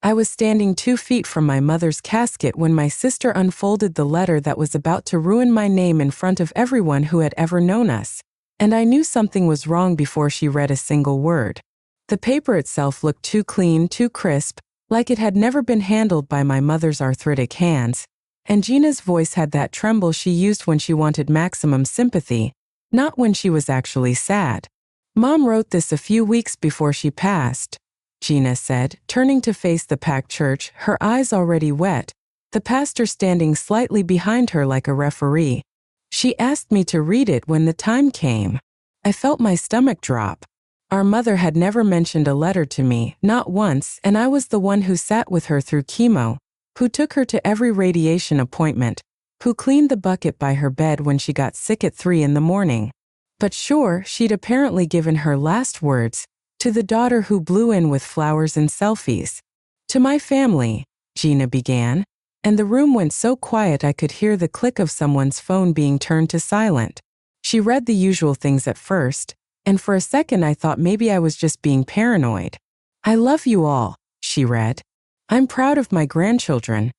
I was standing 2 feet from my mother's casket when my sister unfolded the letter that was about to ruin my name in front of everyone who had ever known us. And I knew something was wrong before she read a single word. The paper itself looked too clean, too crisp, like it had never been handled by my mother's arthritic hands. And Gina's voice had that tremble she used when she wanted maximum sympathy, not when she was actually sad. "Mom wrote this a few weeks before she passed," Gina said, turning to face the packed church, her eyes already wet, the pastor standing slightly behind her like a referee. "She asked me to read it when the time came." I felt my stomach drop. Our mother had never mentioned a letter to me, not once, and I was the one who sat with her through chemo, who took her to every radiation appointment, who cleaned the bucket by her bed when she got sick at 3 in the morning. But sure, she'd apparently given her last words to the daughter who blew in with flowers and selfies. "To my family," Gina began, and the room went so quiet I could hear the click of someone's phone being turned to silent. She read the usual things at first, and for a second I thought maybe I was just being paranoid. "I love you all," she read. "I'm proud of my grandchildren.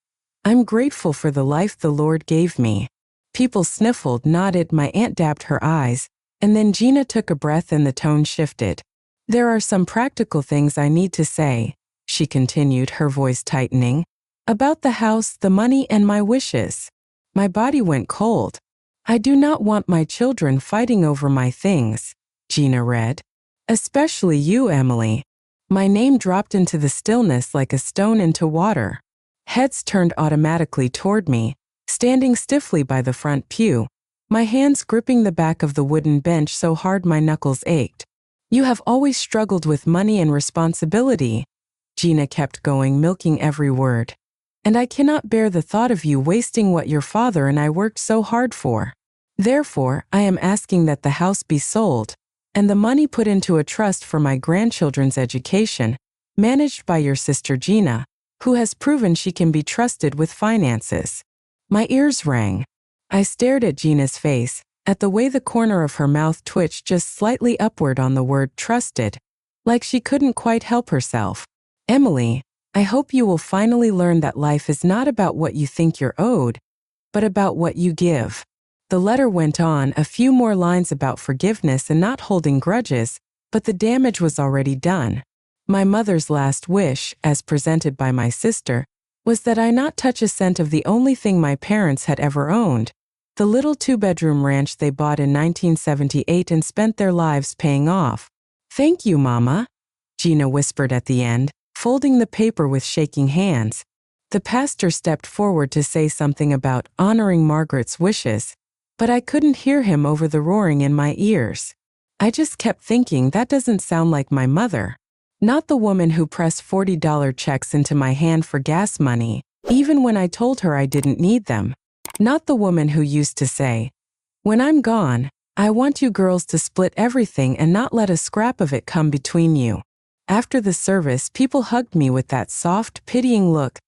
I'm grateful for the life the Lord gave me." People sniffled, nodded, my aunt dabbed her eyes, and then Gina took a breath and the tone shifted. "There are some practical things I need to say," she continued, her voice tightening, "about the house, the money, and my wishes." My body went cold. "I do not want my children fighting over my things," Gina read. "Especially you, Emily." My name dropped into the stillness like a stone into water. Heads turned automatically toward me, standing stiffly by the front pew, my hands gripping the back of the wooden bench so hard my knuckles ached. "You have always struggled with money and responsibility," Gina kept going, milking every word. "And I cannot bear the thought of you wasting what your father and I worked so hard for. Therefore, I am asking that the house be sold, and the money put into a trust for my grandchildren's education, managed by your sister Gina, who has proven she can be trusted with finances." My ears rang. I stared at Gina's face, at the way the corner of her mouth twitched just slightly upward on the word trusted, like she couldn't quite help herself. "Emily, I hope you will finally learn that life is not about what you think you're owed, but about what you give." The letter went on, a few more lines about forgiveness and not holding grudges, but the damage was already done. My mother's last wish, as presented by my sister, was that I not touch a cent of the only thing my parents had ever owned, the little 2-bedroom ranch they bought in 1978 and spent their lives paying off. "Thank you, Mama," Gina whispered at the end, folding the paper with shaking hands. The pastor stepped forward to say something about honoring Margaret's wishes, but I couldn't hear him over the roaring in my ears. I just kept thinking that doesn't sound like my mother. Not the woman who pressed $40 checks into my hand for gas money, even when I told her I didn't need them. Not the woman who used to say, "When I'm gone, I want you girls to split everything and not let a scrap of it come between you." After the service, people hugged me with that soft, pitying look,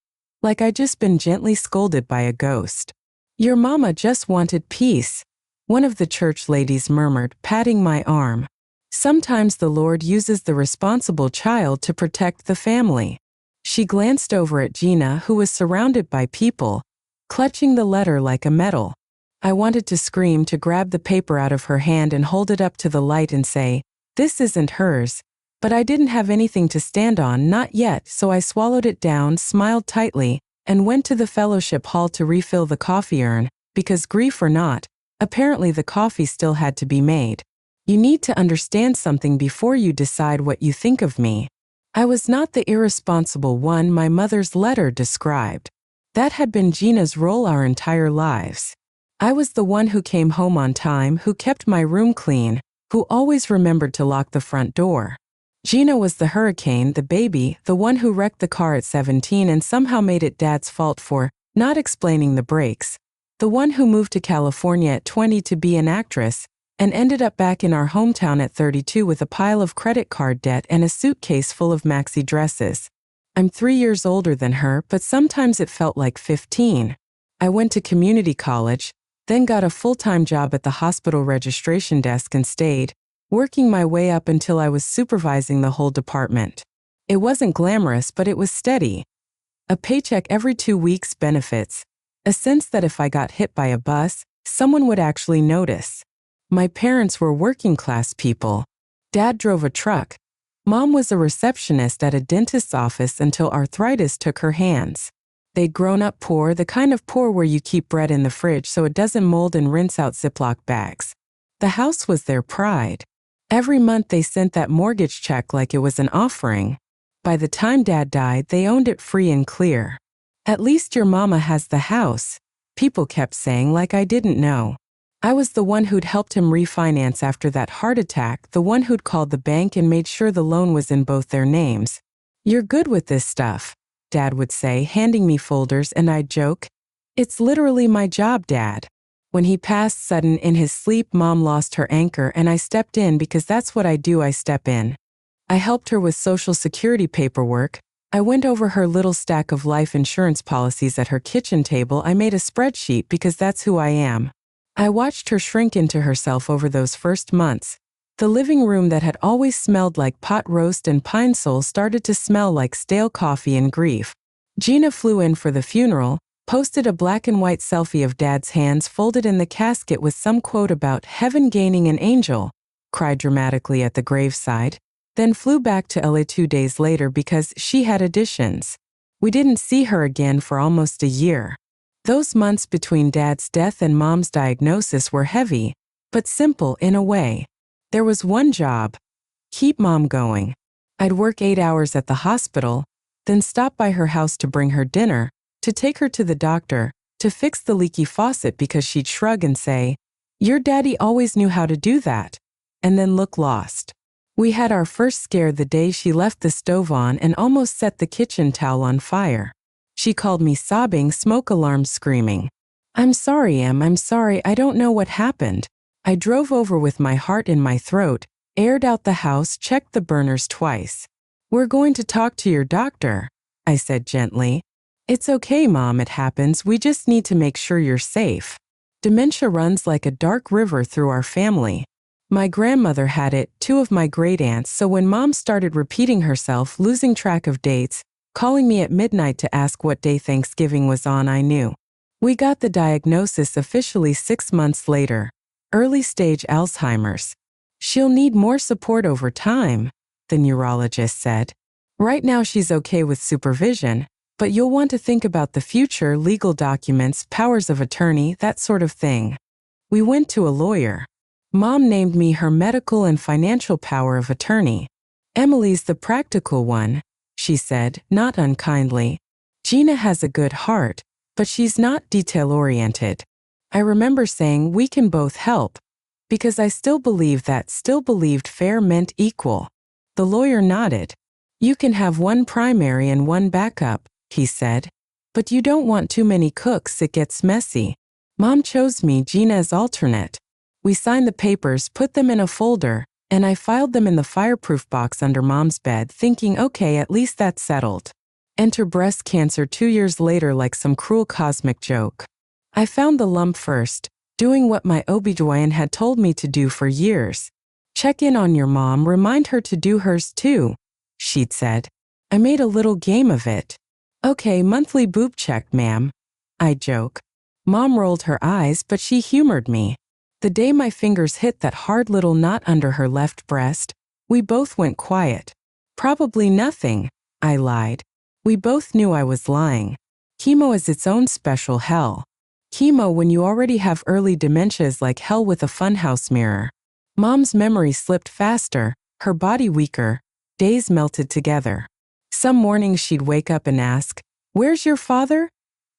like I'd just been gently scolded by a ghost. "Your mama just wanted peace," one of the church ladies murmured, patting my arm. "Sometimes the Lord uses the responsible child to protect the family." She glanced over at Gina, who was surrounded by people, clutching the letter like a medal. I wanted to scream, to grab the paper out of her hand and hold it up to the light and say, "This isn't hers," but I didn't have anything to stand on, not yet, so I swallowed it down, smiled tightly, and went to the fellowship hall to refill the coffee urn, because grief or not, apparently the coffee still had to be made. "You need to understand something before you decide what you think of me. I was not the irresponsible one my mother's letter described. That had been Gina's role our entire lives. I was the one who came home on time, who kept my room clean, who always remembered to lock the front door. Gina was the hurricane, the baby, the one who wrecked the car at 17 and somehow made it Dad's fault for not explaining the brakes, the one who moved to California at 20 to be an actress, and ended up back in our hometown at 32 with a pile of credit card debt and a suitcase full of maxi dresses. I'm 3 years older than her, but sometimes it felt like 15. I went to community college, then got a full-time job at the hospital registration desk and stayed, working my way up until I was supervising the whole department. It wasn't glamorous, but it was steady. A paycheck every 2 weeks, benefits. A sense that if I got hit by a bus, someone would actually notice. My parents were working-class people. Dad drove a truck. Mom was a receptionist at a dentist's office until arthritis took her hands. They'd grown up poor, the kind of poor where you keep bread in the fridge so it doesn't mold and rinse out Ziploc bags. The house was their pride. Every month they sent that mortgage check like it was an offering. By the time Dad died, they owned it free and clear. At least your mama has the house, people kept saying, like I didn't know. I was the one who'd helped him refinance after that heart attack, the one who'd called the bank and made sure the loan was in both their names. You're good with this stuff, Dad would say, handing me folders, and I'd joke, it's literally my job, Dad. When he passed sudden in his sleep, Mom lost her anchor and I stepped in because that's what I do, I step in. I helped her with Social Security paperwork. I went over her little stack of life insurance policies at her kitchen table. I made a spreadsheet because that's who I am. I watched her shrink into herself over those first months. The living room that had always smelled like pot roast and pine sol started to smell like stale coffee and grief. Gina flew in for the funeral, posted a black and white selfie of Dad's hands folded in the casket with some quote about heaven gaining an angel, cried dramatically at the graveside, then flew back to LA 2 days later because she had auditions. We didn't see her again for almost a year. Those months between Dad's death and Mom's diagnosis were heavy, but simple in a way. There was one job: keep Mom going. I'd work 8 hours at the hospital, then stop by her house to bring her dinner, to take her to the doctor, to fix the leaky faucet because she'd shrug and say, "Your daddy always knew how to do that," and then look lost. We had our first scare the day she left the stove on and almost set the kitchen towel on fire. She called me sobbing, smoke alarms screaming. I'm sorry, Em, I'm sorry, I don't know what happened. I drove over with my heart in my throat, aired out the house, checked the burners twice. We're going to talk to your doctor, I said gently. It's okay, Mom, it happens, we just need to make sure you're safe. Dementia runs like a dark river through our family. My grandmother had it, 2 of my great-aunts, so when Mom started repeating herself, losing track of dates, calling me at midnight to ask what day Thanksgiving was on, I knew. We got the diagnosis officially 6 months later. Early-stage Alzheimer's. She'll need more support over time, the neurologist said. Right now she's okay with supervision, but you'll want to think about the future, legal documents, powers of attorney, that sort of thing. We went to a lawyer. Mom named me her medical and financial power of attorney. Emily's the practical one, she said, not unkindly. Gina has a good heart, but she's not detail-oriented. I remember saying we can both help, because I still believed fair meant equal. The lawyer nodded. You can have one primary and one backup, he said. But you don't want too many cooks, it gets messy. Mom chose me, Gina, as alternate. We signed the papers, put them in a folder, and I filed them in the fireproof box under Mom's bed, thinking, okay, at least that's settled. Enter breast cancer 2 years later like some cruel cosmic joke. I found the lump first, doing what my OB/GYN had told me to do for years. Check in on your mom, remind her to do hers too, she'd said. I made a little game of it. Okay, monthly boob check, ma'am, I joke. Mom rolled her eyes, but she humored me. The day my fingers hit that hard little knot under her left breast, we both went quiet. Probably nothing, I lied. We both knew I was lying. Chemo is its own special hell. Chemo when you already have early dementia is like hell with a funhouse mirror. Mom's memory slipped faster, her body weaker, days melted together. Some mornings she'd wake up and ask, "Where's your father?"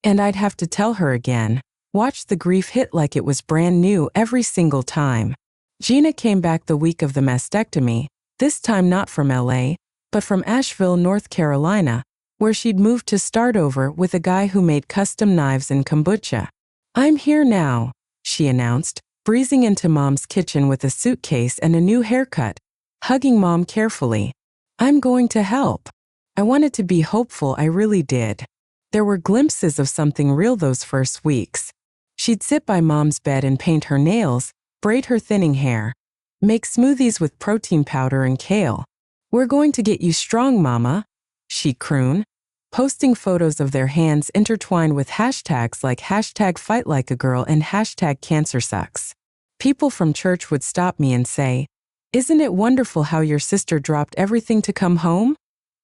And I'd have to tell her again. Watch the grief hit like it was brand new every single time. Gina came back the week of the mastectomy, this time not from LA, but from Asheville, North Carolina, where she'd moved to start over with a guy who made custom knives and kombucha. I'm here now, she announced, breezing into Mom's kitchen with a suitcase and a new haircut, hugging Mom carefully. I'm going to help. I wanted to be hopeful, I really did. There were glimpses of something real those first weeks. She'd sit by Mom's bed and paint her nails, braid her thinning hair, make smoothies with protein powder and kale. "We're going to get you strong, Mama," she'd croon, posting photos of their hands intertwined with hashtags like hashtag fight like a girl and hashtag cancer sucks. People from church would stop me and say, "Isn't it wonderful how your sister dropped everything to come home?"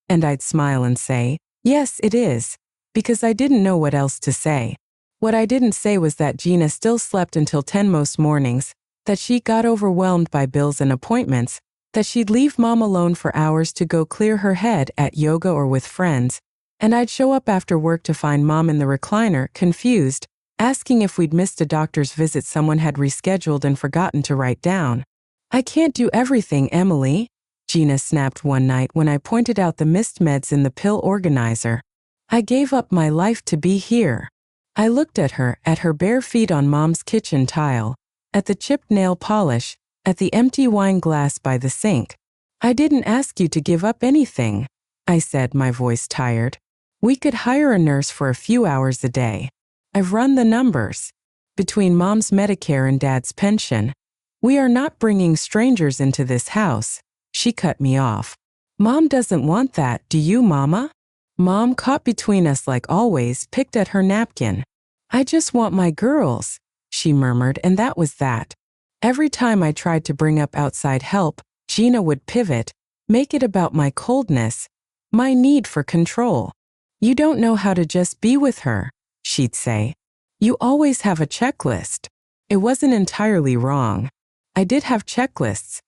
And I'd smile and say, "Yes, it is," because I didn't know what else to say. What I didn't say was that Gina still slept until 10 most mornings, that she got overwhelmed by bills and appointments, that she'd leave Mom alone for hours to go clear her head at yoga or with friends, and I'd show up after work to find Mom in the recliner, confused, asking if we'd missed a doctor's visit someone had rescheduled and forgotten to write down. "I can't do everything, Emily," Gina snapped one night when I pointed out the missed meds in the pill organizer. "I gave up my life to be here." I looked at her bare feet on Mom's kitchen tile, at the chipped nail polish, at the empty wine glass by the sink. "I didn't ask you to give up anything," I said, my voice tired. "We could hire a nurse for a few hours a day. I've run the numbers. Between Mom's Medicare and Dad's pension, we are not bringing strangers into this house." She cut me off. "Mom doesn't want that, do you, Mama?" Mom, caught between us like always, picked at her napkin. "I just want my girls," she murmured, and that was that. Every time I tried to bring up outside help, Gina would pivot, make it about my coldness, my need for control. "You don't know how to just be with her," she'd say. "You always have a checklist." It wasn't entirely wrong. I did have checklists.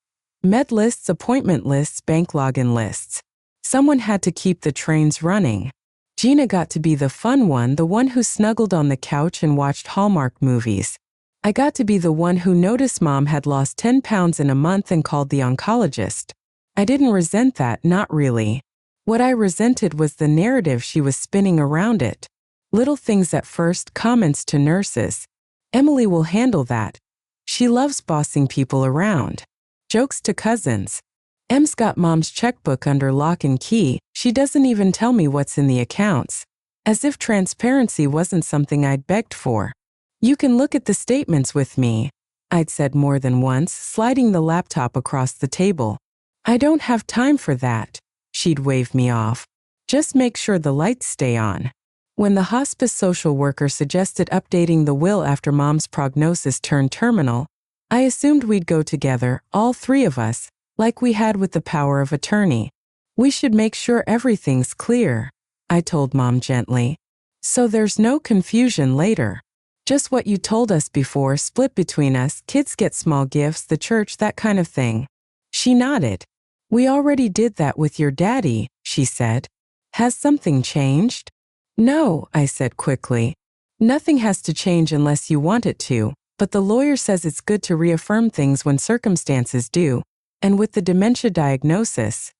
Med lists, appointment lists, bank login lists. Someone had to keep the trains running. Gina got to be the fun one, the one who snuggled on the couch and watched Hallmark movies. I got to be the one who noticed Mom had lost 10 pounds in a month and called the oncologist. I didn't resent that, not really. What I resented was the narrative she was spinning around it. Little things at first, comments to nurses. "Emily will handle that. She loves bossing people around." Jokes to cousins. "Em's got Mom's checkbook under lock and key. She doesn't even tell me what's in the accounts." As if transparency wasn't something I'd begged for. "You can look at the statements with me," I'd said more than once, sliding the laptop across the table. "I don't have time for that," she'd wave me off. "Just make sure the lights stay on." When the hospice social worker suggested updating the will after Mom's prognosis turned terminal, I assumed we'd go together, all three of us, like we had with the power of attorney. "We should make sure everything's clear," I told Mom gently. "So there's no confusion later. Just what you told us before, split between us, kids get small gifts, the church, that kind of thing." She nodded. "We already did that with your daddy," she said. "Has something changed?" "No," I said quickly. "Nothing has to change unless you want it to, but the lawyer says it's good to reaffirm things when circumstances do. And with the dementia diagnosis,"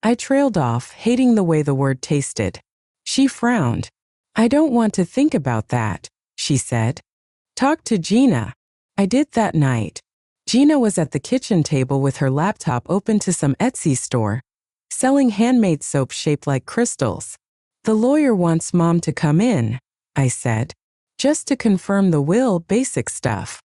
I trailed off, hating the way the word tasted. She frowned. "I don't want to think about that," she said. "Talk to Gina." I did that night. Gina was at the kitchen table with her laptop open to some Etsy store, selling handmade soap shaped like crystals. "The lawyer wants Mom to come in," I said. "Just to confirm the will, basic stuff."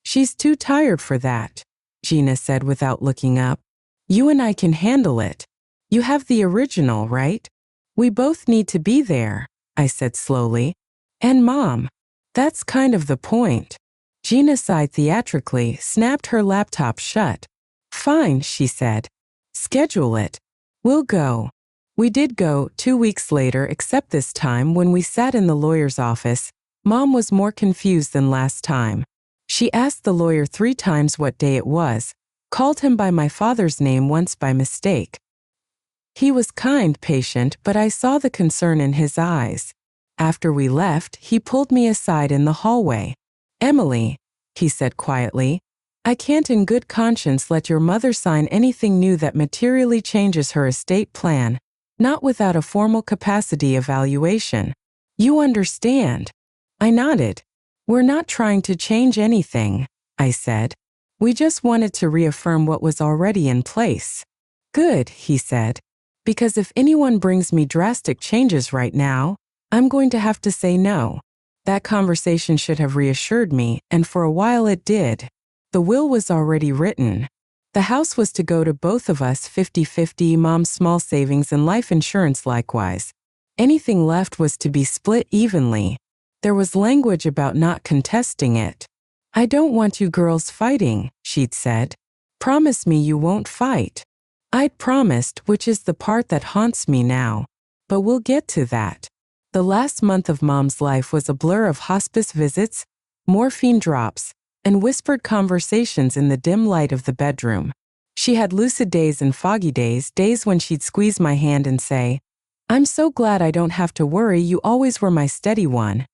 "She's too tired for that," Gina said without looking up. "You and I can handle it. You have the original, right? We both need to be there," I said slowly. "And Mom. That's kind of the point." Gina sighed theatrically, snapped her laptop shut. "Fine," she said. "Schedule it. We'll go." We did go 2 weeks later, except this time when we sat in the lawyer's office, Mom was more confused than last time. She asked the lawyer 3 times what day it was, called him by my father's name once by mistake. He was kind, patient, but I saw the concern in his eyes. After we left, he pulled me aside in the hallway. "Emily," he said quietly, "I can't in good conscience let your mother sign anything new that materially changes her estate plan, not without a formal capacity evaluation. You understand?" I nodded. "We're not trying to change anything," I said. "We just wanted to reaffirm what was already in place." "Good," he said. "Because if anyone brings me drastic changes right now, I'm going to have to say no." That conversation should have reassured me, and for a while it did. The will was already written. The house was to go to both of us 50-50, Mom's small savings and life insurance likewise. Anything left was to be split evenly. There was language about not contesting it. I don't want you girls fighting, she'd said. Promise me you won't fight. I'd promised, which is the part that haunts me now. But we'll get to that. The last month of Mom's life was a blur of hospice visits, morphine drops, and whispered conversations in the dim light of the bedroom. She had lucid days and foggy days, days when she'd squeeze my hand and say, "I'm so glad I don't have to worry, you always were my steady one."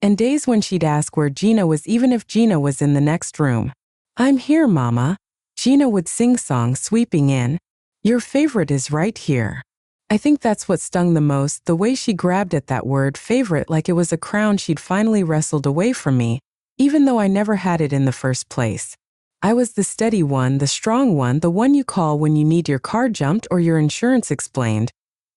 And days when she'd ask where Gina was even if Gina was in the next room. "I'm here, Mama." Gina would sing-song, sweeping in. "Your favorite is right here." I think that's what stung the most, the way she grabbed at that word favorite like it was a crown she'd finally wrestled away from me, even though I never had it in the first place. I was the steady one, the strong one, the one you call when you need your car jumped or your insurance explained,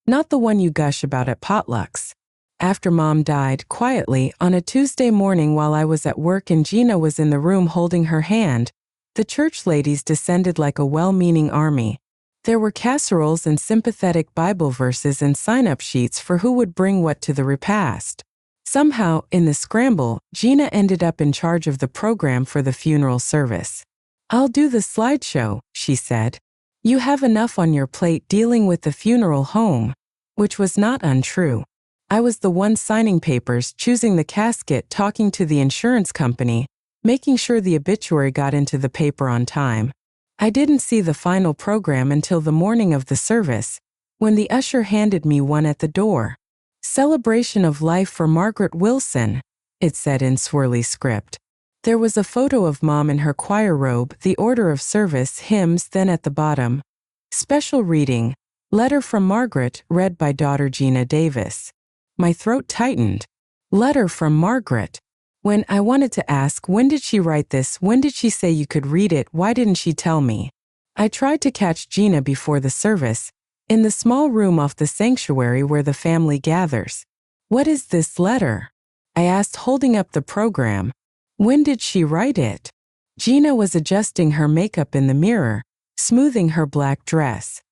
not the one you gush about at potlucks. After Mom died, quietly, on a Tuesday morning while I was at work and Gina was in the room holding her hand, the church ladies descended like a well-meaning army. There were casseroles and sympathetic Bible verses and sign-up sheets for who would bring what to the repast. Somehow, in the scramble, Gina ended up in charge of the program for the funeral service. "I'll do the slideshow," she said. "You have enough on your plate dealing with the funeral home," which was not untrue. I was the one signing papers, choosing the casket, talking to the insurance company, making sure the obituary got into the paper on time. I didn't see the final program until the morning of the service, when the usher handed me one at the door. "Celebration of life for Margaret Wilson," it said in swirly script. There was a photo of Mom in her choir robe, the order of service, hymns, then at the bottom, special reading, letter from Margaret, read by daughter Gina Davis. My throat tightened. Letter from Margaret. When I wanted to ask, when did she write this? When did she say you could read it? Why didn't she tell me? I tried to catch Gina before the service, in the small room off the sanctuary where the family gathers. "What is this letter?" I asked, holding up the program. "When did she write it?" Gina was adjusting her makeup in the mirror, smoothing her black dress.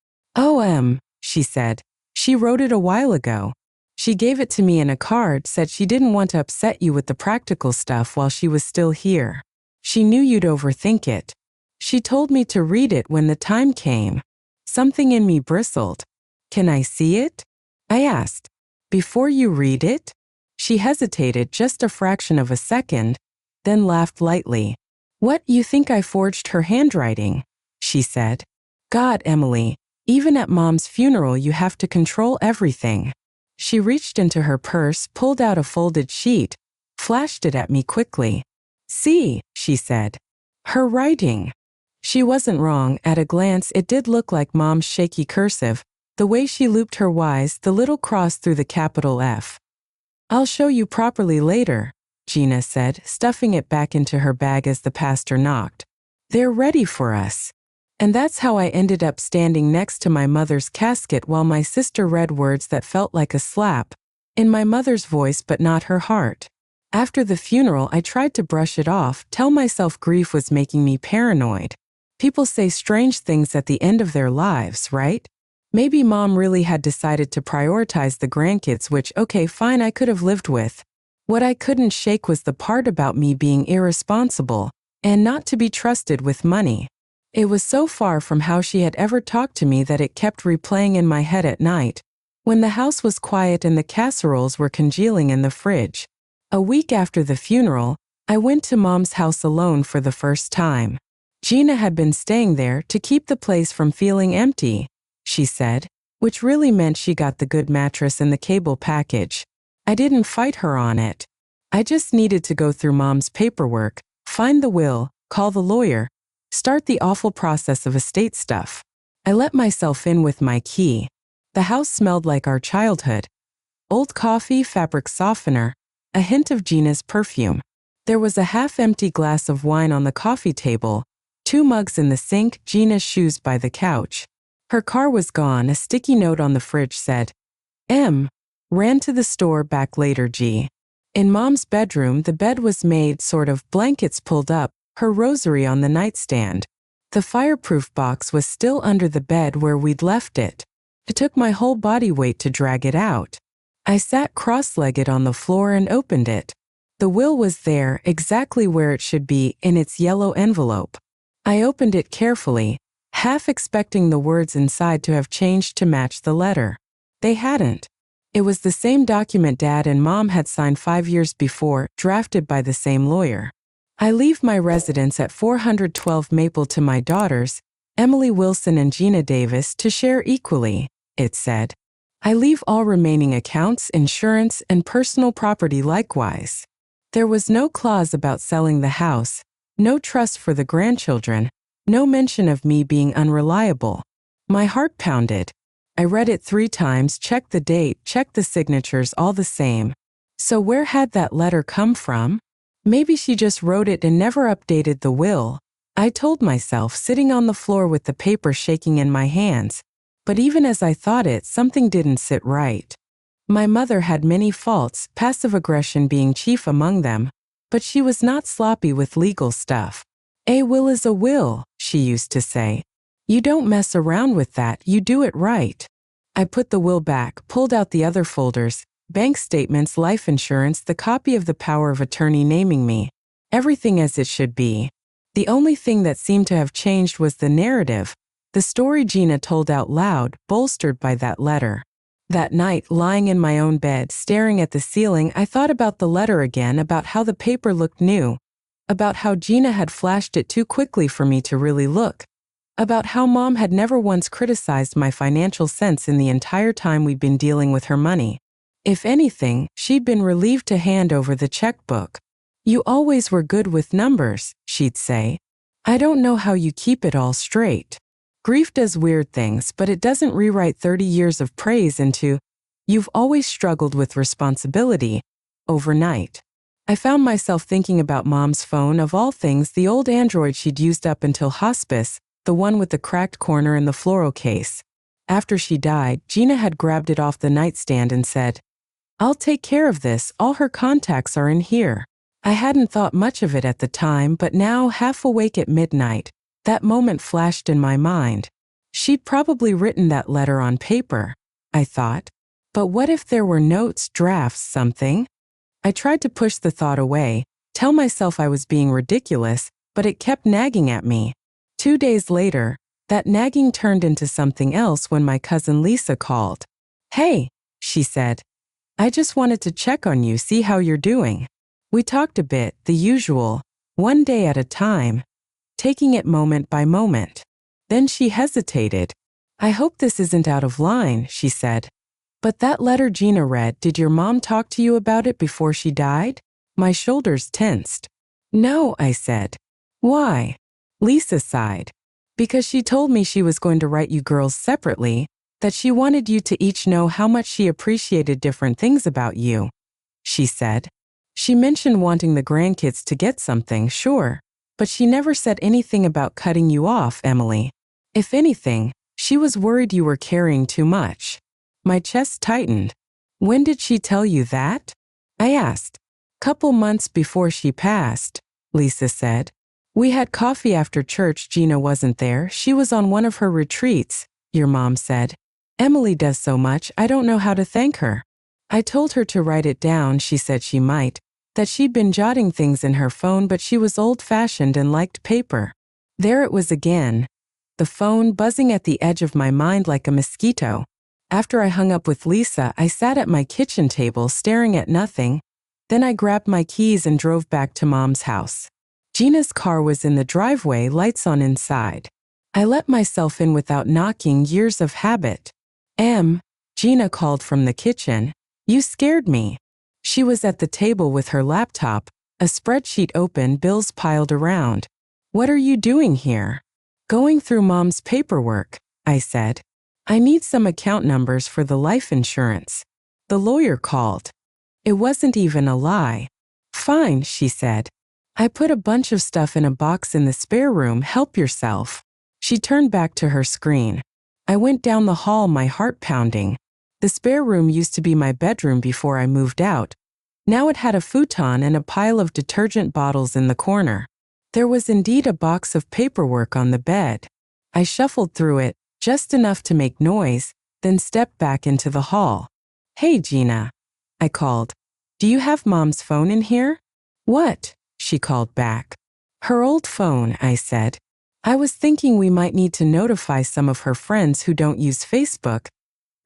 She said. "She wrote it a while ago. She gave it to me in a card, said she didn't want to upset you with the practical stuff while she was still here. She knew you'd overthink it. She told me to read it when the time came." Something in me bristled. "Can I see it?" I asked. "Before you read it?" She hesitated just a fraction of a second, then laughed lightly. "What, you think I forged her handwriting?" she said. "God, Emily, even at Mom's funeral you have to control everything." She reached into her purse, pulled out a folded sheet, flashed it at me quickly. "See," she said. "Her writing." She wasn't wrong. At a glance it did look like Mom's shaky cursive, the way she looped her Y's, the little cross through the capital F. "I'll show you properly later," Gina said, stuffing it back into her bag as the pastor knocked. "They're ready for us." And that's how I ended up standing next to my mother's casket while my sister read words that felt like a slap, in my mother's voice but not her heart. After the funeral, I tried to brush it off, tell myself grief was making me paranoid. People say strange things at the end of their lives, right? Maybe Mom really had decided to prioritize the grandkids, which, okay, fine, I could have lived with. What I couldn't shake was the part about me being irresponsible and not to be trusted with money. It was so far from how she had ever talked to me that it kept replaying in my head at night, when the house was quiet and the casseroles were congealing in the fridge. A week after the funeral, I went to Mom's house alone for the first time. Gina had been staying there to keep the place from feeling empty, she said, which really meant she got the good mattress and the cable package. I didn't fight her on it. I just needed to go through Mom's paperwork, find the will, call the lawyer, start the awful process of estate stuff. I let myself in with my key. The house smelled like our childhood. Old coffee, fabric softener, a hint of Gina's perfume. There was a half-empty glass of wine on the coffee table, 2 mugs in the sink, Gina's shoes by the couch. Her car was gone. A sticky note on the fridge said, "M. Ran to the store, back later, G." In Mom's bedroom, the bed was made, sort of, blankets pulled up, her rosary on the nightstand. The fireproof box was still under the bed where we'd left it. It took my whole body weight to drag it out. I sat cross-legged on the floor and opened it. The will was there, exactly where it should be, in its yellow envelope. I opened it carefully, half expecting the words inside to have changed to match the letter. They hadn't. It was the same document Dad and Mom had signed 5 years before, drafted by the same lawyer. I leave my residence at 412 Maple to my daughters, Emily Wilson and Gina Davis, to share equally, it said. I leave all remaining accounts, insurance, and personal property likewise. There was no clause about selling the house, no trust for the grandchildren, no mention of me being unreliable. My heart pounded. I read it 3 times, checked the date, checked the signatures, all the same. So where had that letter come from? Maybe she just wrote it and never updated the will, I told myself, sitting on the floor with the paper shaking in my hands. But even as I thought it, something didn't sit right. My mother had many faults, passive aggression being chief among them, but she was not sloppy with legal stuff. A will is a will, she used to say. You don't mess around with that, you do it right. I put the will back, pulled out the other folders, bank statements, life insurance, the copy of the power of attorney naming me. Everything as it should be. The only thing that seemed to have changed was the narrative, the story Gina told out loud, bolstered by that letter. That night, lying in my own bed, staring at the ceiling, I thought about the letter again, about how the paper looked new, about how Gina had flashed it too quickly for me to really look, about how Mom had never once criticized my financial sense in the entire time we'd been dealing with her money. If anything, she'd been relieved to hand over the checkbook. You always were good with numbers, she'd say. I don't know how you keep it all straight. Grief does weird things, but it doesn't rewrite 30 years of praise into, you've always struggled with responsibility, overnight. I found myself thinking about Mom's phone, of all things, the old Android she'd used up until hospice, the one with the cracked corner and the floral case. After she died, Gina had grabbed it off the nightstand and said, I'll take care of this, all her contacts are in here. I hadn't thought much of it at the time, but now, half awake at midnight, that moment flashed in my mind. She'd probably written that letter on paper, I thought. But what if there were notes, drafts, something? I tried to push the thought away, tell myself I was being ridiculous, but it kept nagging at me. 2 days later, that nagging turned into something else when my cousin Lisa called. Hey, she said. I just wanted to check on you, see how you're doing. We talked a bit, the usual, one day at a time, taking it moment by moment. Then she hesitated. I hope this isn't out of line, she said. But that letter Gina read, did your mom talk to you about it before she died? My shoulders tensed. No, I said. Why? Lisa sighed. Because she told me she was going to write you girls separately, that she wanted you to each know how much she appreciated different things about you, she said. She mentioned wanting the grandkids to get something, sure, but she never said anything about cutting you off, Emily. If anything, she was worried you were carrying too much. My chest tightened. When did she tell you that? I asked. Couple months before she passed, Lisa said. We had coffee after church. Gina wasn't there. She was on one of her retreats, your mom said. Emily does so much, I don't know how to thank her. I told her to write it down, she said she might, that she'd been jotting things in her phone, but she was old-fashioned and liked paper. There it was again, the phone buzzing at the edge of my mind like a mosquito. After I hung up with Lisa, I sat at my kitchen table staring at nothing. Then I grabbed my keys and drove back to Mom's house. Gina's car was in the driveway, lights on inside. I let myself in without knocking, years of habit. Gina called from the kitchen. You scared me. She was at the table with her laptop, a spreadsheet open, bills piled around. What are you doing here? Going through Mom's paperwork, I said. I need some account numbers for the life insurance. The lawyer called. It wasn't even a lie. Fine, she said. I put a bunch of stuff in a box in the spare room, help yourself. She turned back to her screen. I went down the hall, my heart pounding. The spare room used to be my bedroom before I moved out. Now it had a futon and a pile of detergent bottles in the corner. There was indeed a box of paperwork on the bed. I shuffled through it, just enough to make noise, then stepped back into the hall. "Hey, Gina," I called. "Do you have Mom's phone in here?" "What?" she called back. "Her old phone," I said. "I was thinking we might need to notify some of her friends who don't use Facebook.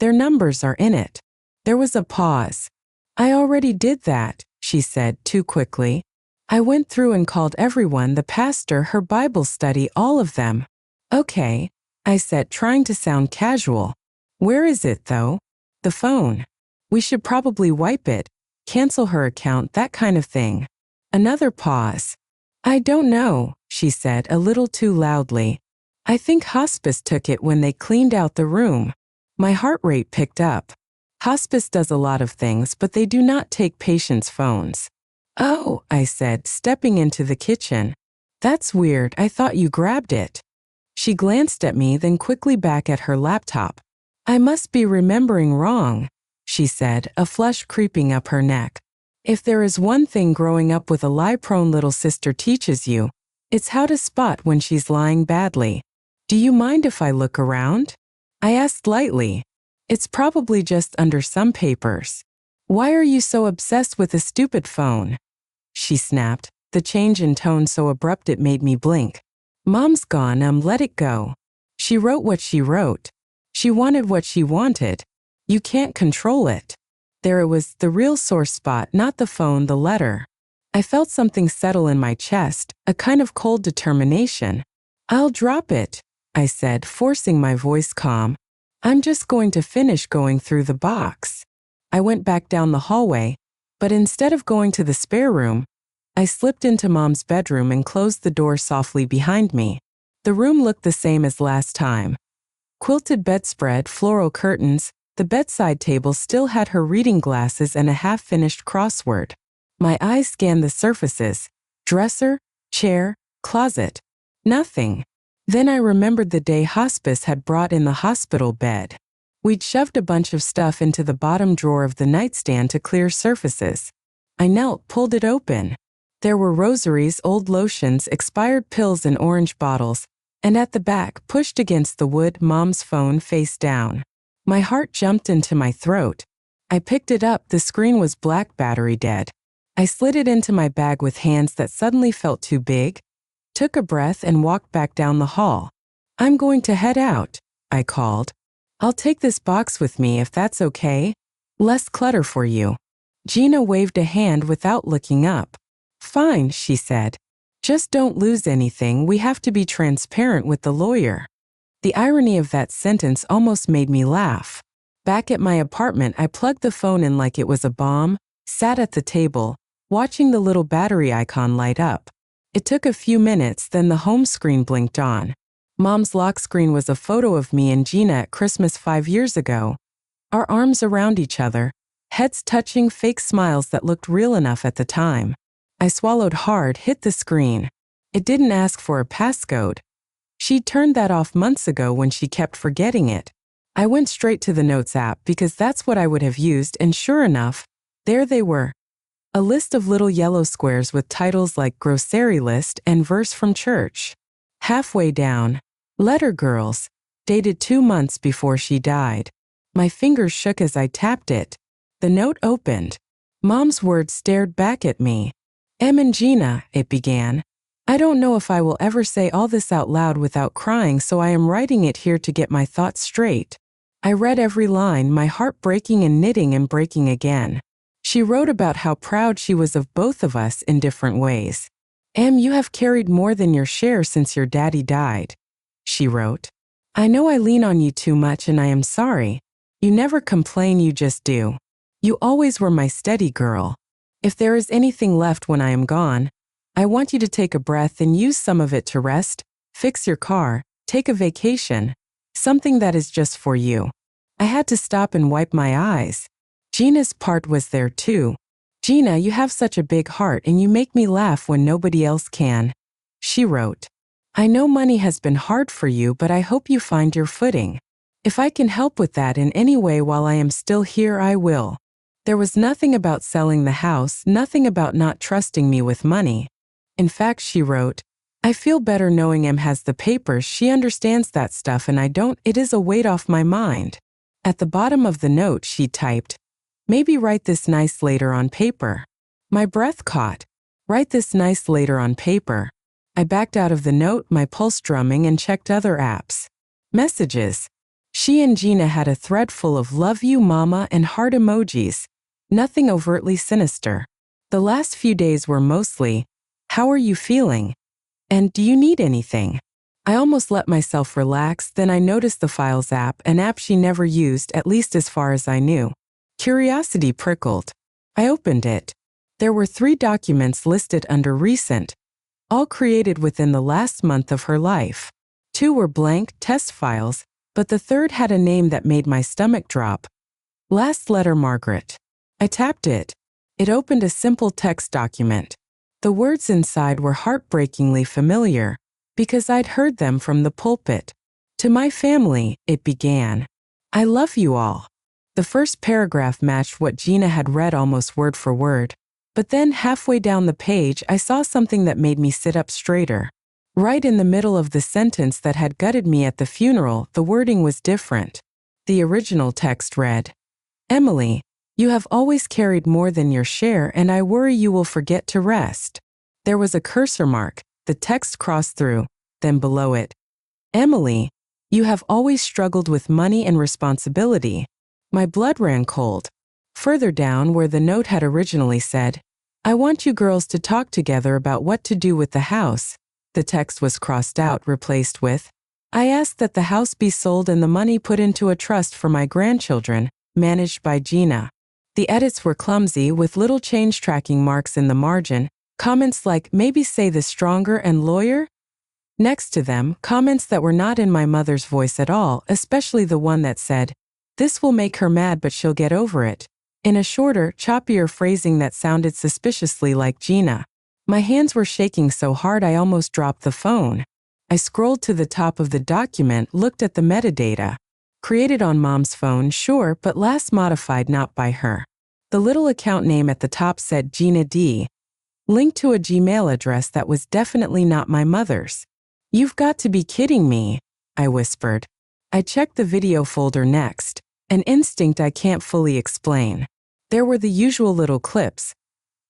Their numbers are in it." There was a pause. "I already did that," she said too quickly. "I went through and called everyone, the pastor, her Bible study, all of them." "Okay," I said, trying to sound casual. "Where is it, though?" "The phone. We should probably wipe it, cancel her account, that kind of thing." Another pause. "I don't know," she said a little too loudly. "I think hospice took it when they cleaned out the room." My heart rate picked up. Hospice does a lot of things, but they do not take patients' phones. "Oh," I said, stepping into the kitchen. "That's weird. I thought you grabbed it." She glanced at me, then quickly back at her laptop. "I must be remembering wrong," she said, a flush creeping up her neck. "If there is one thing growing up with a lie-prone little sister teaches you, it's how to spot when she's lying badly." "Do you mind if I look around?" I asked lightly. "It's probably just under some papers." "Why are you so obsessed with a stupid phone?" she snapped, the change in tone so abrupt it made me blink. "Mom's gone, let it go. She wrote what she wrote. She wanted what she wanted. You can't control it." There it was, the real sore spot, not the phone, the letter. I felt something settle in my chest, a kind of cold determination. "I'll drop it," I said, forcing my voice calm. "I'm just going to finish going through the box." I went back down the hallway, but instead of going to the spare room, I slipped into Mom's bedroom and closed the door softly behind me. The room looked the same as last time. Quilted bedspread, floral curtains. The bedside table still had her reading glasses and a half-finished crossword. My eyes scanned the surfaces: dresser, chair, closet. Nothing. Then I remembered the day hospice had brought in the hospital bed. We'd shoved a bunch of stuff into the bottom drawer of the nightstand to clear surfaces. I knelt, pulled it open. There were rosaries, old lotions, expired pills in orange bottles, and at the back, pushed against the wood, Mom's phone face down. My heart jumped into my throat. I picked it up. The screen was black, battery dead. I slid it into my bag with hands that suddenly felt too big, took a breath, and walked back down the hall. "I'm going to head out," I called. "I'll take this box with me if that's okay. Less clutter for you." Gina waved a hand without looking up. "Fine," she said. "Just don't lose anything. We have to be transparent with the lawyer." The irony of that sentence almost made me laugh. Back at my apartment, I plugged the phone in like it was a bomb, sat at the table, watching the little battery icon light up. It took a few minutes, then the home screen blinked on. Mom's lock screen was a photo of me and Gina at Christmas 5 years ago. Our arms around each other, heads touching, fake smiles that looked real enough at the time. I swallowed hard, hit the screen. It didn't ask for a passcode. She'd turned that off months ago when she kept forgetting it. I went straight to the Notes app because that's what I would have used, and sure enough, there they were. A list of little yellow squares with titles like Grocery List and Verse from Church. Halfway down, Letter Girls, dated 2 months before she died. My fingers shook as I tapped it. The note opened. Mom's words stared back at me. "Em and Gina," it began. "I don't know if I will ever say all this out loud without crying, so I am writing it here to get my thoughts straight." I read every line, my heart breaking and knitting and breaking again. She wrote about how proud she was of both of us in different ways. "Em, you have carried more than your share since your daddy died," she wrote. "I know I lean on you too much and I am sorry. You never complain, you just do. You always were my steady girl. If there is anything left when I am gone, I want you to take a breath and use some of it to rest, fix your car, take a vacation, something that is just for you." I had to stop and wipe my eyes. Gina's part was there too. "Gina, you have such a big heart and you make me laugh when nobody else can," she wrote. "I know money has been hard for you, but I hope you find your footing. If I can help with that in any way while I am still here, I will." There was nothing about selling the house, nothing about not trusting me with money. In fact, she wrote, I feel better knowing Em has the papers. She understands that stuff and I don't. It is a weight off my mind. At the bottom of the note, she typed, maybe write this nice later on paper. My breath caught. Write this nice later on paper. I backed out of the note, my pulse drumming, and checked other apps. Messages. She and Gina had a thread full of love you, mama, and heart emojis. Nothing overtly sinister. The last few days were mostly, how are you feeling? And do you need anything? I almost let myself relax, then I noticed the Files app, an app she never used, at least as far as I knew. Curiosity prickled. I opened it. There were 3 documents listed under recent, all created within the last month of her life. 2 were blank, test files, but the 3rd had a name that made my stomach drop. Last letter, Margaret. I tapped it. It opened a simple text document. The words inside were heartbreakingly familiar, because I'd heard them from the pulpit. To my family, it began. I love you all. The first paragraph matched what Gina had read almost word for word. But then halfway down the page, I saw something that made me sit up straighter. Right in the middle of the sentence that had gutted me at the funeral, the wording was different. The original text read, Emily, you have always carried more than your share and I worry you will forget to rest. There was a cursor mark, the text crossed through, then below it. Emily, you have always struggled with money and responsibility. My blood ran cold. Further down where the note had originally said, I want you girls to talk together about what to do with the house. The text was crossed out, replaced with, I ask that the house be sold and the money put into a trust for my grandchildren, managed by Gina. The edits were clumsy with little change tracking marks in the margin, comments like maybe say this stronger and lawyer. Next to them, comments that were not in my mother's voice at all, especially the one that said, this will make her mad but she'll get over it, in a shorter, choppier phrasing that sounded suspiciously like Gina. My hands were shaking so hard I almost dropped the phone. I scrolled to the top of the document, looked at the metadata. Created on Mom's phone, sure, but last modified not by her. The little account name at the top said Gina D. Linked to a Gmail address that was definitely not my mother's. You've got to be kidding me, I whispered. I checked the video folder next, an instinct I can't fully explain. There were the usual little clips.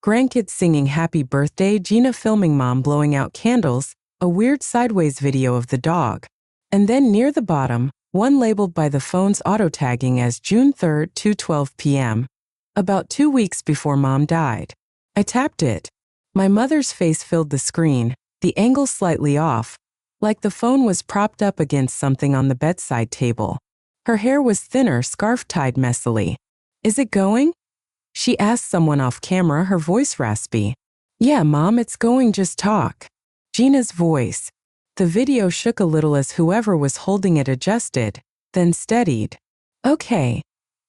Grandkids singing happy birthday, Gina filming Mom blowing out candles, a weird sideways video of the dog. And then near the bottom, one labeled by the phone's auto-tagging as June 3rd, 2:12 p.m., about 2 weeks before Mom died. I tapped it. My mother's face filled the screen, the angle slightly off, like the phone was propped up against something on the bedside table. Her hair was thinner, scarf tied messily. Is it going? She asked someone off camera, her voice raspy. Yeah, Mom, it's going, just talk. Gina's voice. The video shook a little as whoever was holding it adjusted, then steadied. Okay,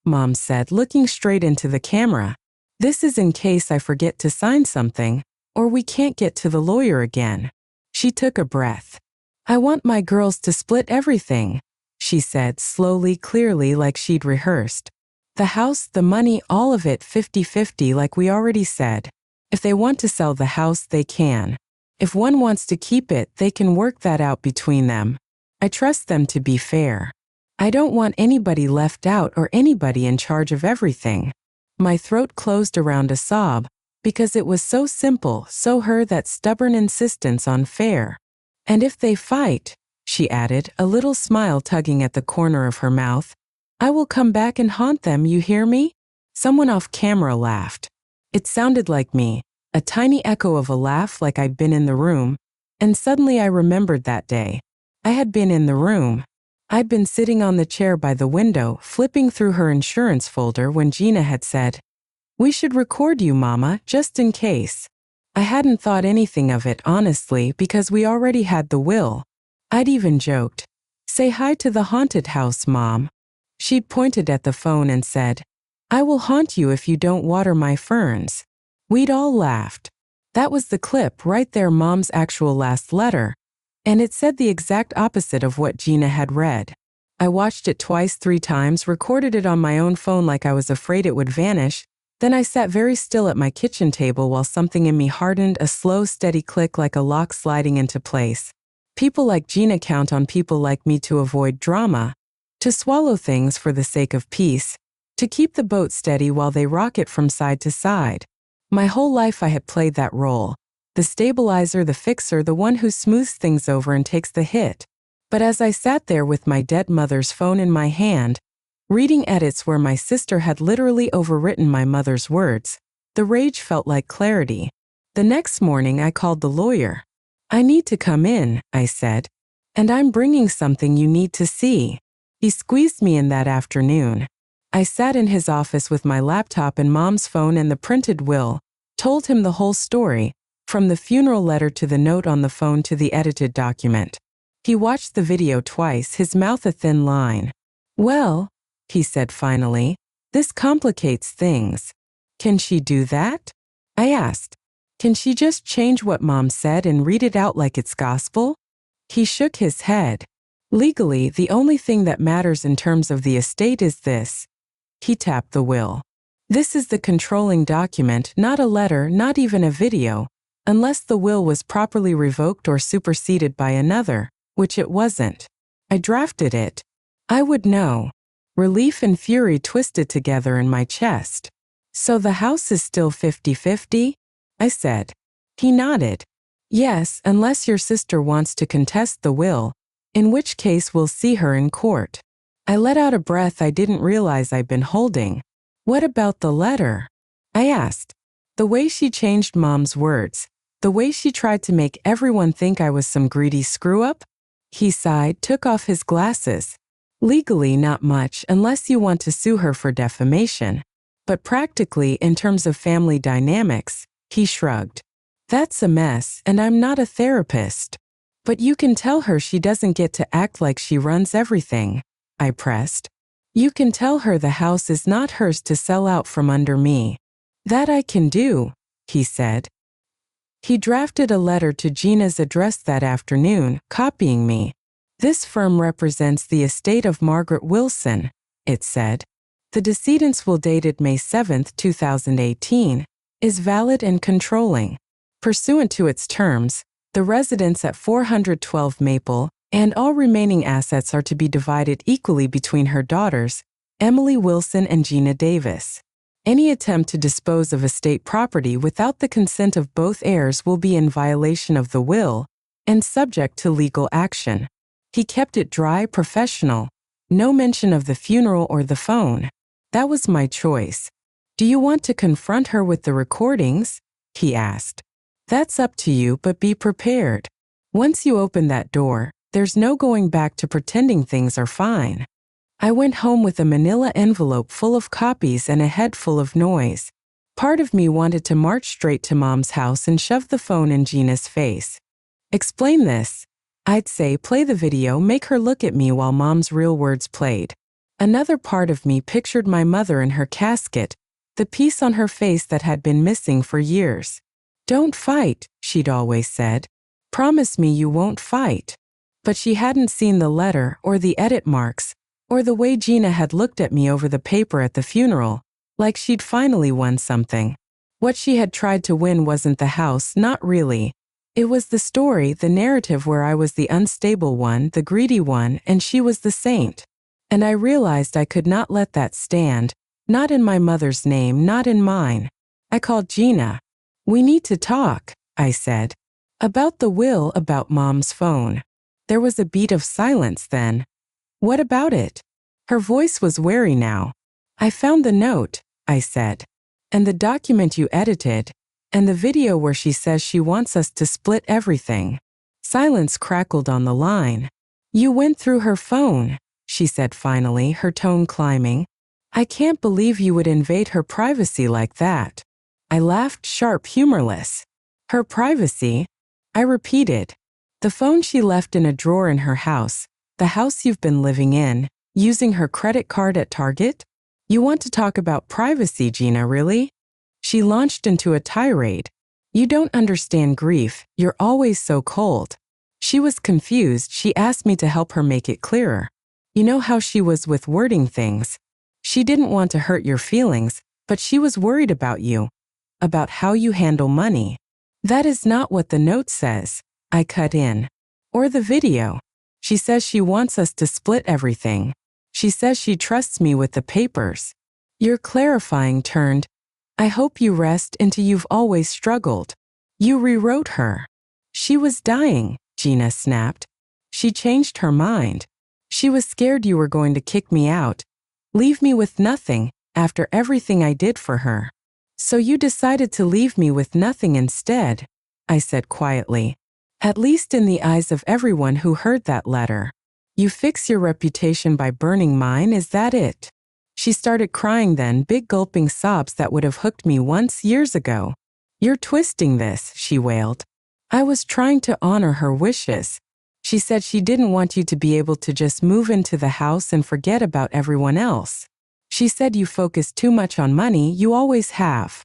Mom said, looking straight into the camera. This is in case I forget to sign something, or we can't get to the lawyer again. She took a breath. I want my girls to split everything, she said slowly, clearly, like she'd rehearsed. The house, the money, all of it 50-50 like we already said. If they want to sell the house, they can. If one wants to keep it, they can work that out between them. I trust them to be fair. I don't want anybody left out or anybody in charge of everything. My throat closed around a sob, because it was so simple, so her, that stubborn insistence on fair. And if they fight, she added, a little smile tugging at the corner of her mouth, I will come back and haunt them, you hear me? Someone off camera laughed. It sounded like me, a tiny echo of a laugh like I'd been in the room, and suddenly I remembered that day. I had been in the room. I'd been sitting on the chair by the window, flipping through her insurance folder when Gina had said, we should record you, Mama, just in case. I hadn't thought anything of it, honestly, because we already had the will. I'd even joked, say hi to the haunted house, Mom. She'd pointed at the phone and said, I will haunt you if you don't water my ferns. We'd all laughed. That was the clip right there, Mom's actual last letter, and it said the exact opposite of what Gina had read. I watched it twice, 3 times, recorded it on my own phone like I was afraid it would vanish, Then I sat very still at my kitchen table while something in me hardened, a slow, steady click like a lock sliding into place. People like Gina count on people like me to avoid drama, to swallow things for the sake of peace, to keep the boat steady while they rock it from side to side. My whole life I had played that role. The stabilizer, the fixer, the one who smooths things over and takes the hit. But as I sat there with my dead mother's phone in my hand, reading edits where my sister had literally overwritten my mother's words, the rage felt like clarity. The next morning I called the lawyer. "I need to come in," I said, "and I'm bringing something you need to see." He squeezed me in that afternoon. I sat in his office with my laptop and Mom's phone and the printed will, told him the whole story, from the funeral letter to the note on the phone to the edited document. He watched the video twice, his mouth a thin line. "Well," he said finally, "this complicates things. Can she do that?" I asked. "Can she just change what Mom said and read it out like it's gospel?" He shook his head. "Legally, the only thing that matters in terms of the estate is this." He tapped the will. "This is the controlling document, not a letter, not even a video, unless the will was properly revoked or superseded by another, which it wasn't. I drafted it. I would know." Relief and fury twisted together in my chest. "So the house is still 50-50? I said. He nodded. "Yes, unless your sister wants to contest the will, in which case we'll see her in court." I let out a breath I didn't realize I'd been holding. "What about the letter?" I asked. The way she changed Mom's words, the way she tried to make everyone think I was some greedy screw-up? He sighed, took off his glasses. "Legally, not much, unless you want to sue her for defamation. But practically, in terms of family dynamics," he shrugged. "That's a mess, and I'm not a therapist." "But you can tell her she doesn't get to act like she runs everything," I pressed. "You can tell her the house is not hers to sell out from under me." "That I can do," he said. He drafted a letter to Gina's address that afternoon, copying me. "This firm represents the estate of Margaret Wilson," it said. "The decedent's will dated May 7, 2018, is valid and controlling. Pursuant to its terms, the residence at 412 Maple and all remaining assets are to be divided equally between her daughters, Emily Wilson and Gina Davis. Any attempt to dispose of estate property without the consent of both heirs will be in violation of the will and subject to legal action." He kept it dry, professional. No mention of the funeral or the phone. That was my choice. "Do you want to confront her with the recordings?" he asked. "That's up to you, but be prepared. Once you open that door, there's no going back to pretending things are fine." I went home with a manila envelope full of copies and a head full of noise. Part of me wanted to march straight to Mom's house and shove the phone in Gina's face. "Explain this." I'd say, "Play the video, make her look at me," while Mom's real words played. Another part of me pictured my mother in her casket, the piece on her face that had been missing for years. "Don't fight," she'd always said. "Promise me you won't fight." But she hadn't seen the letter or the edit marks, or the way Gina had looked at me over the paper at the funeral, like she'd finally won something. What she had tried to win wasn't the house, not really. It was the story, the narrative where I was the unstable one, the greedy one, and she was the saint. And I realized I could not let that stand, not in my mother's name, not in mine. I called Gina. "We need to talk," I said. "About the will, about Mom's phone." There was a beat of silence then. "What about it?" Her voice was wary now. "I found the note," I said. "And the document you edited, and the video where she says she wants us to split everything." Silence crackled on the line. "You went through her phone," she said finally, her tone climbing. "I can't believe you would invade her privacy like that." I laughed, sharp, humorless. "Her privacy?" I repeated. "The phone she left in a drawer in her house, the house you've been living in, using her credit card at Target? You want to talk about privacy, Gina, really?" She launched into a tirade. "You don't understand grief, you're always so cold." She was confused. She asked me to help her make it clearer. You know how she was with wording things. She didn't want to hurt your feelings, But she was worried about you, about how you handle money. That is not what the note says, I cut in. Or the video. She says she wants us to split everything. She says she trusts me with the papers. Your clarifying turned, I hope you rest into you've always struggled. You rewrote her. She was dying, Gina snapped. She changed her mind. She was scared you were going to kick me out, leave me with nothing, after everything I did for her. So you decided to leave me with nothing instead, I said quietly. At least in the eyes of everyone who heard that letter. You fix your reputation by burning mine, is that it? She started crying then, big gulping sobs that would have hooked me once years ago. You're twisting this, she wailed. I was trying to honor her wishes. She said she didn't want you to be able to just move into the house and forget about everyone else. She said you focus too much on money, you always have.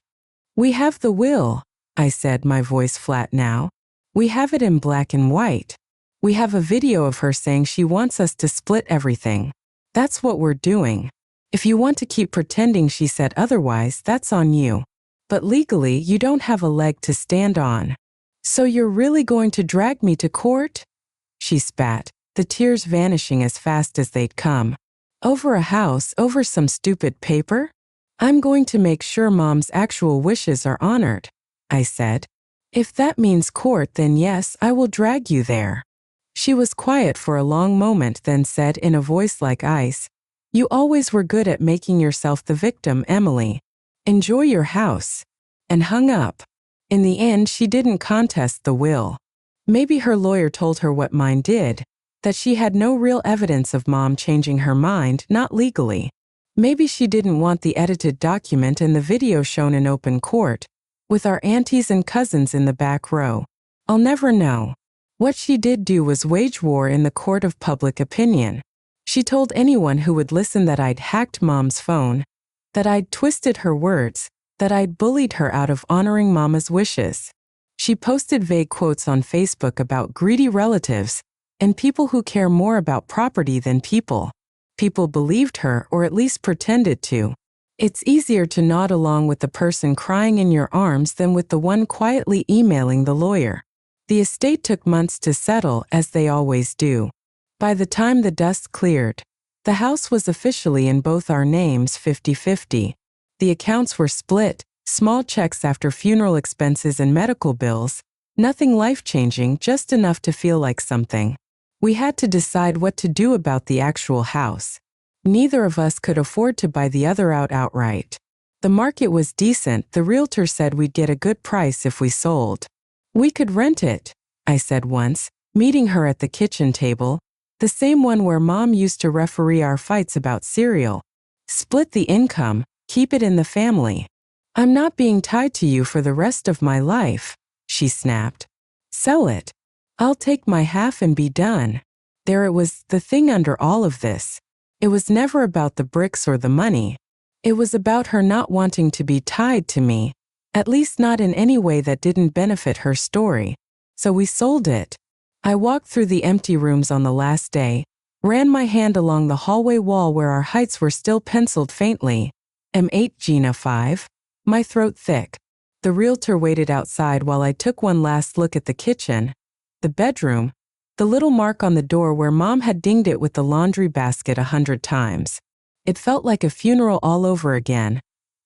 We have the will, I said, my voice flat now. We have it in black and white. We have a video of her saying she wants us to split everything. That's what we're doing. If you want to keep pretending she said otherwise, that's on you. But legally, you don't have a leg to stand on. So you're really going to drag me to court? She spat, the tears vanishing as fast as they'd come. Over a house, over some stupid paper? I'm going to make sure Mom's actual wishes are honored, I said. If that means court, then yes, I will drag you there. She was quiet for a long moment, then said in a voice like ice, You always were good at making yourself the victim, Emily. Enjoy your house. And hung up. In the end, she didn't contest the will. Maybe her lawyer told her what mine did, that she had no real evidence of Mom changing her mind, not legally. Maybe she didn't want the edited document and the video shown in open court, with our aunties and cousins in the back row. I'll never know. What she did do was wage war in the court of public opinion. She told anyone who would listen that I'd hacked Mom's phone, that I'd twisted her words, that I'd bullied her out of honoring Mama's wishes. She posted vague quotes on Facebook about greedy relatives and people who care more about property than people. People believed her, or at least pretended to. It's easier to nod along with the person crying in your arms than with the one quietly emailing the lawyer. The estate took months to settle, as they always do. By the time the dust cleared, the house was officially in both our names 50-50. The accounts were split, small checks after funeral expenses and medical bills, nothing life-changing, just enough to feel like something. We had to decide what to do about the actual house. Neither of us could afford to buy the other out outright. The market was decent, the realtor said we'd get a good price if we sold. We could rent it, I said once, meeting her at the kitchen table, the same one where Mom used to referee our fights about cereal. Split the income, keep it in the family. I'm not being tied to you for the rest of my life, she snapped. Sell it. I'll take my half and be done. There it was, the thing under all of this. It was never about the bricks or the money. It was about her not wanting to be tied to me, at least not in any way that didn't benefit her story. So we sold it. I walked through the empty rooms on the last day, ran my hand along the hallway wall where our heights were still penciled faintly. M8 Gina 5. My throat thick. The realtor waited outside while I took one last look at the kitchen, the bedroom, the little mark on the door where Mom had dinged it with the laundry basket 100 times. It felt like a funeral all over again,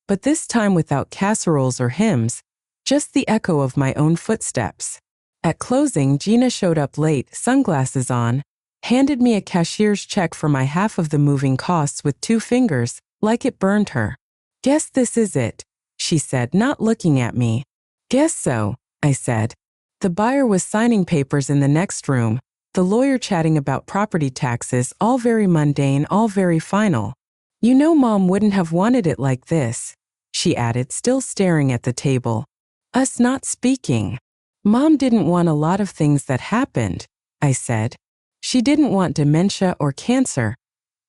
but this time without casseroles or hymns, just the echo of my own footsteps. At closing, Gina showed up late, sunglasses on, handed me a cashier's check for my half of the moving costs with 2 fingers, like it burned her. Guess this is it, she said, not looking at me. Guess so, I said. The buyer was signing papers in the next room, the lawyer chatting about property taxes, all very mundane, all very final. You know Mom wouldn't have wanted it like this, she added, still staring at the table. Us not speaking. Mom didn't want a lot of things that happened, I said. She didn't want dementia or cancer,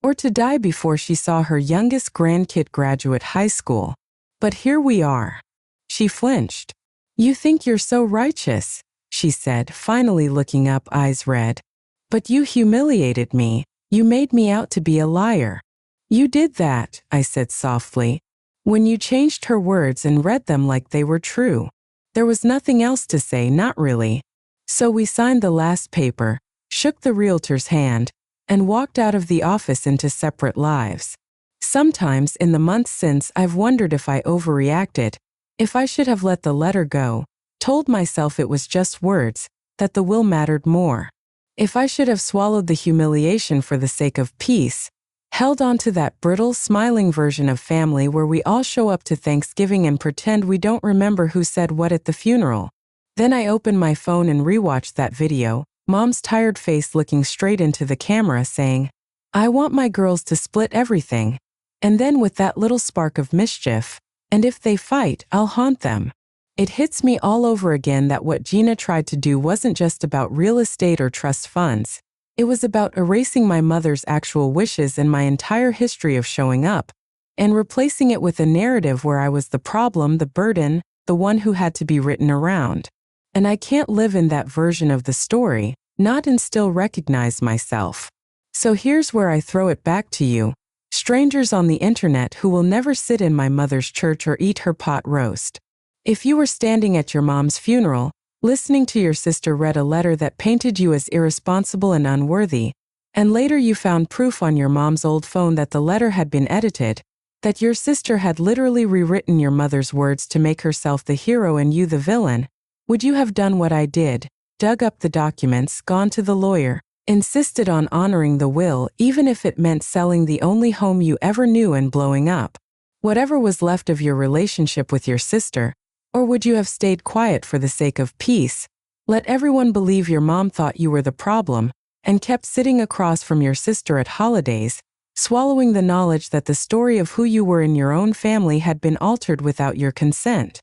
or to die before she saw her youngest grandkid graduate high school. But here we are. She flinched. You think you're so righteous, she said, finally looking up, eyes red. But you humiliated me. You made me out to be a liar. You did that, I said softly. When you changed her words and read them like they were true. There was nothing else to say, not really. So we signed the last paper, shook the realtor's hand, and walked out of the office into separate lives. Sometimes in the months since, I've wondered if I overreacted, if I should have let the letter go, told myself it was just words, that the will mattered more. If I should have swallowed the humiliation for the sake of peace, held on to that brittle, smiling version of family where we all show up to Thanksgiving and pretend we don't remember who said what at the funeral. Then I opened my phone and rewatched that video, Mom's tired face looking straight into the camera saying, "I want my girls to split everything." And then with that little spark of mischief, "And if they fight, I'll haunt them." It hits me all over again that what Gina tried to do wasn't just about real estate or trust funds. It was about erasing my mother's actual wishes and my entire history of showing up, and replacing it with a narrative where I was the problem, the burden, the one who had to be written around. And I can't live in that version of the story, not and still recognize myself. So here's where I throw it back to you, strangers on the internet who will never sit in my mother's church or eat her pot roast. If you were standing at your mom's funeral, listening to your sister read a letter that painted you as irresponsible and unworthy, and later you found proof on your mom's old phone that the letter had been edited, that your sister had literally rewritten your mother's words to make herself the hero and you the villain, would you have done what I did, dug up the documents, gone to the lawyer, insisted on honoring the will even if it meant selling the only home you ever knew and blowing up whatever was left of your relationship with your sister? Or would you have stayed quiet for the sake of peace, let everyone believe your mom thought you were the problem, and kept sitting across from your sister at holidays, swallowing the knowledge that the story of who you were in your own family had been altered without your consent?